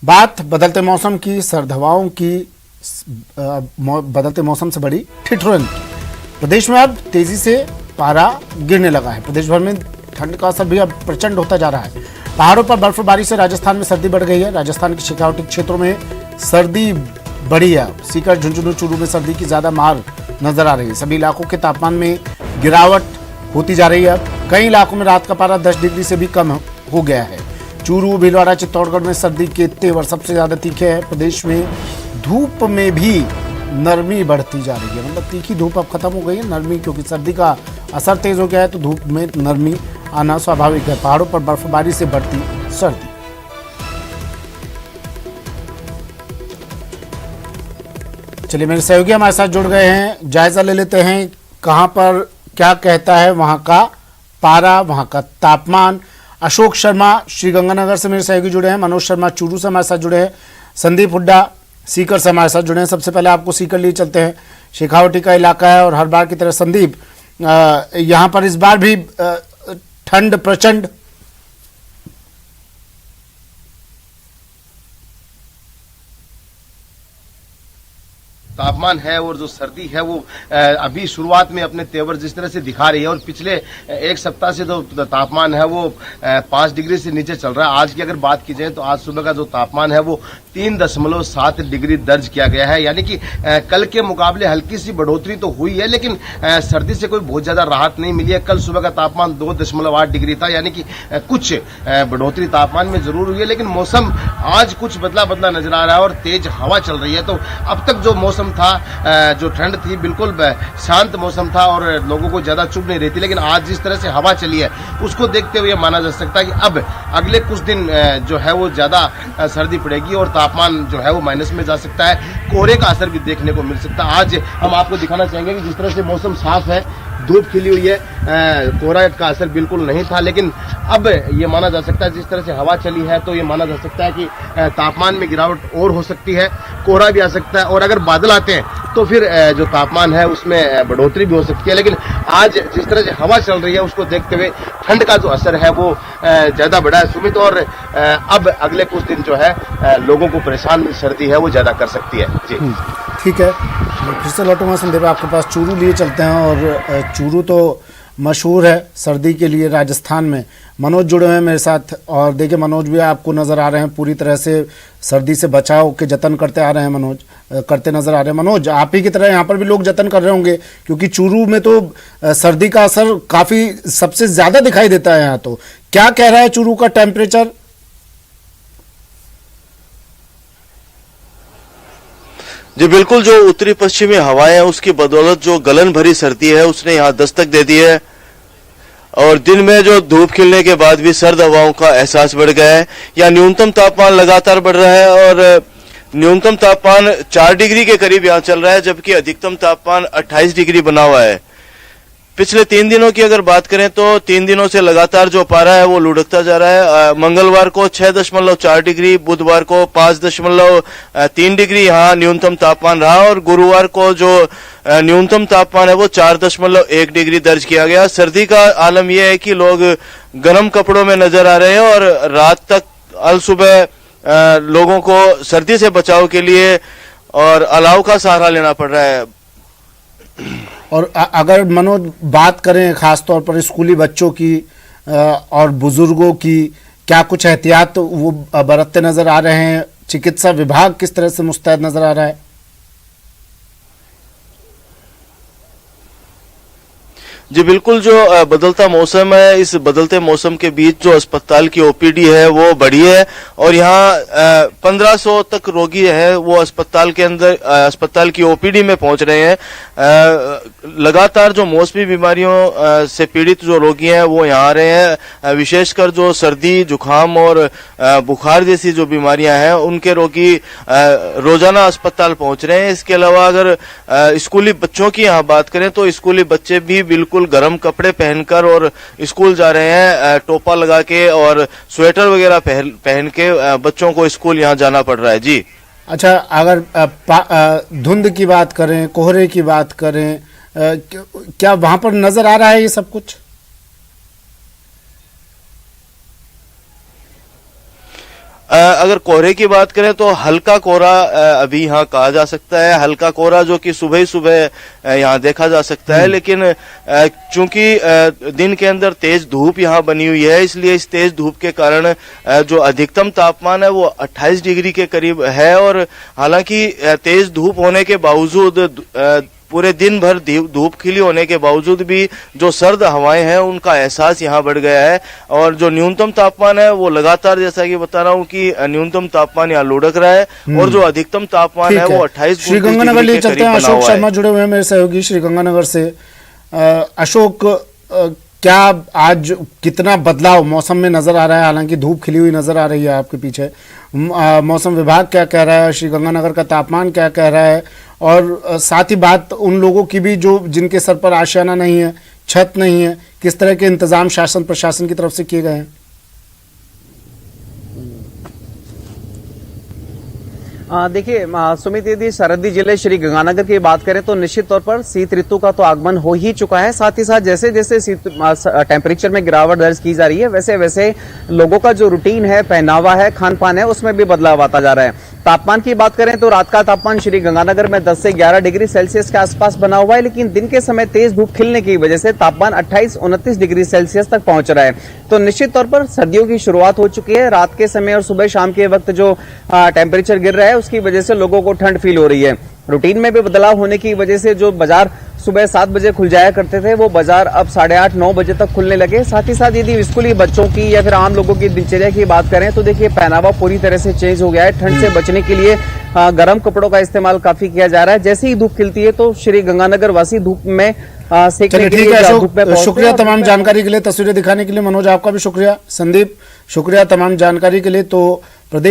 बात बदलते मौसम की, सर्द हवाओं की, बदलते मौसम से बड़ी ठिठुरन की। प्रदेश में अब तेजी से पारा गिरने लगा है। प्रदेश भर में ठंड का असर भी अब प्रचंड होता जा रहा है। पहाड़ों पर बर्फबारी से राजस्थान में सर्दी बढ़ गई है। राजस्थान के शेखावटी क्षेत्रों में सर्दी बढ़ी है। सीकर, झुंझुनू, चूरू में सर्दी की ज्यादा मार नजर आ रही है। सभी इलाकों के तापमान में गिरावट होती जा रही है। कई इलाकों में रात का पारा 10 डिग्री से भी कम हो गया है। चूरू, भीलवाड़ा, चित्तौड़गढ़ में सर्दी के तेवर सबसे ज्यादा तीखे हैं। प्रदेश में धूप में भी नरमी बढ़ती जा रही है। मतलब तीखी धूप अब खत्म हो गई है, नरमी, क्योंकि सर्दी का असर तेज हो गया है तो धूप में नरमी आना स्वाभाविक है। पहाड़ों पर बर्फबारी से बढ़ती सर्दी। चलिए, मेरे सहयोगी हमारे साथ जुड़ गए हैं। जायजा ले लेते हैं कहां पर क्या कहता है वहां का पारा, वहां का तापमान। अशोक शर्मा श्रीगंगानगर से मेरे सहयोगी जुड़े हैं। मनोज शर्मा चूरू से हमारे साथ जुड़े हैं। संदीप हुड्डा सीकर से हमारे साथ जुड़े हैं। सबसे पहले आपको सीकर लिए चलते हैं। शेखावटी का इलाका है और हर बार की तरह संदीप, यहाँ पर इस बार भी ठंड प्रचंड। तापमान है और जो सर्दी है वो अभी शुरुआत में अपने तेवर जिस तरह से दिखा रही है और पिछले एक सप्ताह से जो तापमान है वो 5 डिग्री से नीचे चल रहा है। आज की अगर बात की जाए तो आज सुबह का जो तापमान है वो 3.7 डिग्री दर्ज किया गया है। यानी कि कल के मुकाबले हल्की सी बढ़ोतरी तो हुई है, लेकिन सर्दी से कोई बहुत ज्यादा राहत नहीं मिली है। कल सुबह का तापमान 2.8 डिग्री था, यानी कि कुछ बढ़ोतरी तापमान में जरूर हुई है, लेकिन मौसम आज कुछ बदला बदला नजर आ रहा है और तेज हवा चल रही है। तो अब तक जो मौसम था, जो ठंड थी, बिल्कुल शांत मौसम था और लोगों को ज्यादा चुभ नहीं रही थी, लेकिन आज जिस तरह से हवा चली है उसको देखते हुए माना जा सकता है कि अब अगले कुछ दिन जो है वो ज्यादा सर्दी पड़ेगी और तापमान जो है वो माइनस में जा सकता है। कोहरे का असर भी देखने को मिल सकता है। आज हम आपको दिखाना चाहेंगे कि जिस तरह से मौसम साफ है, धूप खिली हुई है, कोहरा का असर बिल्कुल नहीं था, लेकिन अब ये माना जा सकता है जिस तरह से हवा चली है तो ये माना जा सकता है कि तापमान में गिरावट और हो सकती है, कोहरा भी आ सकता है और अगर बादल आते हैं तो फिर जो तापमान है उसमें बढ़ोतरी भी हो सकती है। लेकिन आज जिस तरह से हवा चल रही है उसको देखते हुए ठंड का जो असर है वो ज्यादा बढ़ा है सुमित, और अब अगले कुछ दिन जो है लोगों को परेशान सर्दी है वो ज्यादा कर सकती है। जी ठीक है, फिर से लौटूंगा संदीप आपके पास। चूरू लिए चलते हैं और चूरू तो मशहूर है सर्दी के लिए राजस्थान में। मनोज जुड़े हुए हैं मेरे साथ और देखिए मनोज भी आपको नज़र आ रहे हैं, पूरी तरह से सर्दी से बचाव के जतन करते आ रहे हैं। मनोज करते नज़र आ रहे हैं। मनोज, आप ही की तरह यहाँ पर भी लोग जतन कर रहे होंगे, क्योंकि चूरू में तो सर्दी का असर काफ़ी सबसे ज़्यादा दिखाई देता है। यहाँ तो क्या कह रहा है चूरू का टेम्परेचर? जी बिल्कुल, जो उत्तरी पश्चिमी हवाएं हैं उसकी बदौलत जो गलन भरी सर्दी है उसने यहाँ दस्तक दे दी है और दिन में जो धूप खिलने के बाद भी सर्द हवाओं का एहसास बढ़ गया है। यहाँ न्यूनतम तापमान लगातार बढ़ रहा है और न्यूनतम तापमान 4 डिग्री के करीब यहाँ चल रहा है, जबकि अधिकतम तापमान 28 डिग्री बना हुआ है। पिछले 3 दिनों की अगर बात करें तो 3 दिनों से लगातार जो पारा है वो लुढ़कता जा रहा है। मंगलवार को 6.4 डिग्री, बुधवार को 5.3 डिग्री यहाँ न्यूनतम तापमान रहा और गुरुवार को जो न्यूनतम तापमान है वो 4.1 डिग्री दर्ज किया गया। सर्दी का आलम यह है कि लोग गर्म कपड़ों में नजर आ रहे हैं और रात तक अल सुबह लोगों को सर्दी से बचाव के लिए और अलाव का सहारा लेना पड़ रहा है। और अगर मनोज बात करें खास तौर पर स्कूली बच्चों की और बुजुर्गों की, क्या कुछ एहतियात वो बरतते नजर आ रहे हैं? चिकित्सा विभाग किस तरह से मुस्तैद नजर आ रहा है? जी बिल्कुल, जो बदलता मौसम है, इस बदलते मौसम के बीच जो अस्पताल की ओपीडी है वो बढ़ी है और यहाँ 1500 तक रोगी है वो अस्पताल के अंदर अस्पताल की ओपीडी में पहुंच रहे हैं। लगातार जो मौसमी बीमारियों से पीड़ित जो रोगी हैं वो यहाँ आ रहे हैं। विशेषकर जो सर्दी, जुकाम और बुखार जैसी जो बीमारियां हैं उनके रोगी रोजाना अस्पताल पहुंच रहे हैं। इसके अलावा अगर स्कूली बच्चों की यहाँ बात करें तो स्कूली बच्चे भी बिल्कुल गर्म कपड़े पहनकर और स्कूल जा रहे हैं, टोपा लगा के और स्वेटर वगैरह पहन के बच्चों को स्कूल यहाँ जाना पड़ रहा है। जी अच्छा, अगर धुंध की बात करें, कोहरे की बात करें, क्या वहां पर नजर आ रहा है ये सब कुछ? अगर कोहरे की बात करें तो हल्का कोहरा अभी यहाँ कहा जा सकता है, हल्का कोहरा जो कि सुबह ही सुबह यहाँ देखा जा सकता है, लेकिन चूंकि दिन के अंदर तेज धूप यहाँ बनी हुई है, इसलिए इस तेज धूप के कारण जो अधिकतम तापमान है वो 28 डिग्री के करीब है। और हालांकि तेज धूप होने के बावजूद पूरे दिन भर धूप खिली होने के बावजूद भी जो सर्द हवाएं हैं उनका एहसास यहाँ बढ़ गया है। और जो न्यूनतम तापमान है वो लगातार, जैसा कि बता रहा हूँ कि न्यूनतम तापमान यहाँ लुढ़क रहा है और जो अधिकतम तापमान है वो 28 श्रीगंगानगर ले चलते हैं। अशोक शर्मा जुड़े हुए हैं मेरे सहयोगी श्रीगंगानगर से। अशोक, क्या आज कितना बदलाव मौसम में नजर आ रहा है? हालांकि धूप खिली हुई नजर आ रही है आपके पीछे, मौसम विभाग क्या कह रहा है, श्रीगंगानगर का तापमान क्या कह रहा है, और साथ ही बात उन लोगों की भी जो जिनके सर पर आशियाना नहीं है, छत नहीं है, किस तरह के इंतजाम शासन प्रशासन की तरफ से किए गए हैं? देखिए सुमित, यदि सरहदी जिले श्री गंगानगर की बात करें तो निश्चित तौर पर शीत ऋतु का तो आगमन हो ही चुका है। साथ ही साथ जैसे जैसे टेम्परेचर में गिरावट दर्ज की जा रही है, वैसे वैसे लोगों का जो रूटीन है, पहनावा है, खान पान है, उसमें भी बदलाव आता जा रहा है। तापमान की बात करें तो रात का तापमान श्री गंगानगर में 10 से 11 डिग्री सेल्सियस के आसपास बना हुआ है, लेकिन दिन के समय तेज धूप खिलने की वजह से तापमान 28-29 डिग्री सेल्सियस तक पहुंच रहा है। तो निश्चित तौर पर सर्दियों की शुरुआत हो चुकी है। रात के समय और सुबह शाम के वक्त जो टेम्परेचर गिर रहा है उसकी वजह से लोगों को ठंड फील हो रही है। रूटीन में भी बदलाव होने की वजह से जो बाजार सुबह 7 बजे खुल जाया करते थे वो बाजार अब 8:30-9 बजे तक खुलने लगे। साथ ही साथ यदि स्कूली बच्चों की या फिर आम लोगों की दिनचर्या की बात करें तो देखिए पहनावा पूरी तरह से चेंज हो गया है। ठंड से बचने के लिए गर्म कपड़ों का इस्तेमाल काफी किया जा रहा है। जैसे ही धूप खिलती है तो श्री गंगानगर वासी धूप में सेकने के लिए धूप में शुक्रिया तमाम जानकारी के लिए, तस्वीरें दिखाने के लिए। मनोज, आपका भी शुक्रिया। संदीप, शुक्रिया तमाम जानकारी के लिए। तो प्रदेश